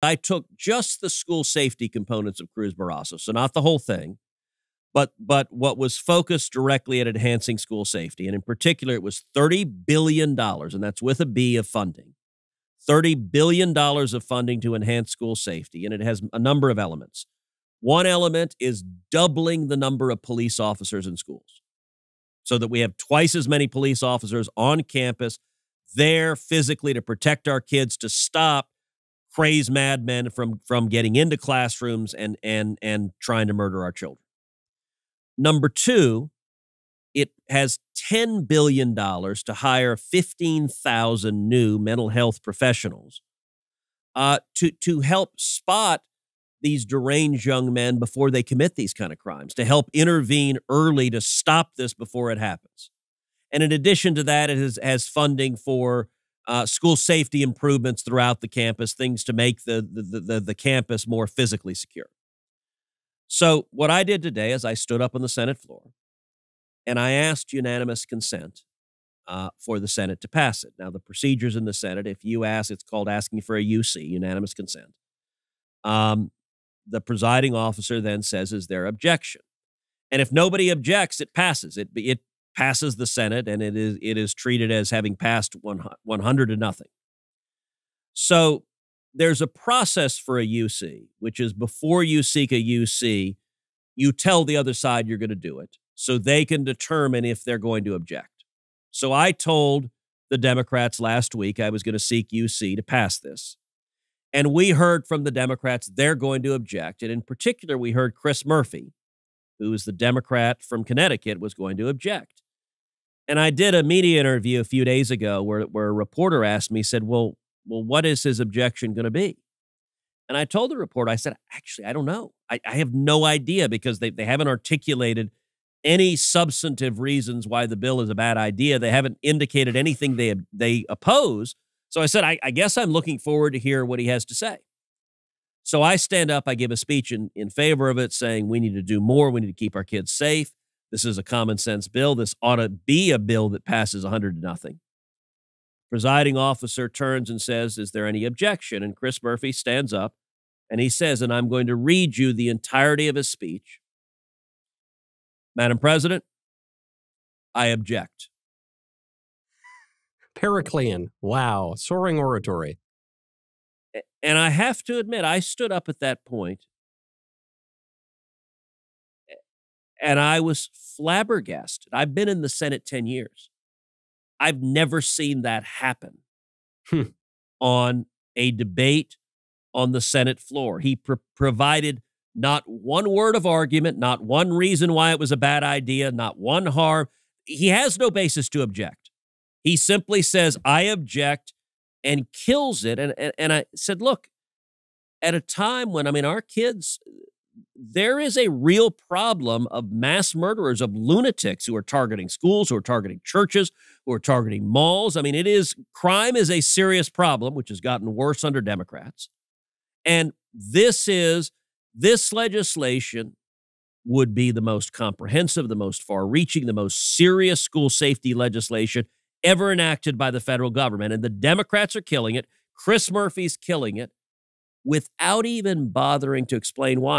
I took just the school safety components of Cruz Barrasso, so not the whole thing, but what was focused directly at enhancing school safety. And in particular, it was $30 billion, and that's with a B, of funding. $30 billion of funding to enhance school safety, and it has a number of elements. One element is doubling the number of police officers in schools so that we have twice as many police officers on campus there physically to protect our kids, to stop crazed madmen from getting into classrooms and trying to murder our children. Number two, it has $10 billion to hire 15,000 new mental health professionals to help spot these deranged young men before they commit these kind of crimes, to help intervene early to stop this before it happens. And in addition to that, it has funding for school safety improvements throughout the campus, things to make the campus more physically secure. So what I did today is I stood up on the Senate floor and I asked unanimous consent for the Senate to pass it. Now, the procedures in the Senate, if you ask, it's called asking for a UC, unanimous consent. The presiding officer then says, is there objection? And if nobody objects, it passes. It passes the Senate, and it is treated as having passed 100-0. So there's a process for a UC, which is before you seek a UC, you tell the other side you're going to do it so they can determine if they're going to object. So I told the Democrats last week I was going to seek UC to pass this. And we heard from the Democrats they're going to object. And in particular, we heard Chris Murphy, who is the Democrat from Connecticut, was going to object. And I did a media interview a few days ago where a reporter asked me, said, well, what is his objection going to be? And I told the reporter, I said, actually, I don't know. I have no idea because they haven't articulated any substantive reasons why the bill is a bad idea. They haven't indicated anything they oppose. So I said, I guess I'm looking forward to hear what he has to say. So I stand up, I give a speech in favor of it, saying we need to do more. We need to keep our kids safe. This is a common sense bill. This ought to be a bill that passes 100-0. Presiding officer turns and says, is there any objection? And Chris Murphy stands up and he says, and I'm going to read you the entirety of his speech. Madam President, I object. Periclean. Wow. Soaring oratory. And I have to admit, I stood up at that point and I was flabbergasted. I've been in the Senate 10 years. I've never seen that happen on a debate on the Senate floor. He provided not one word of argument, not one reason why it was a bad idea, not one harm. He has no basis to object. He simply says, I object, and kills it. And I said, look, at a time when, our kids, there is a real problem of mass murderers, of lunatics who are targeting schools, who are targeting churches, who are targeting malls. Crime is a serious problem, which has gotten worse under Democrats. And this legislation would be the most comprehensive, the most far-reaching, the most serious school safety legislation ever enacted by the federal government. And the Democrats are killing it. Chris Murphy's killing it without even bothering to explain why.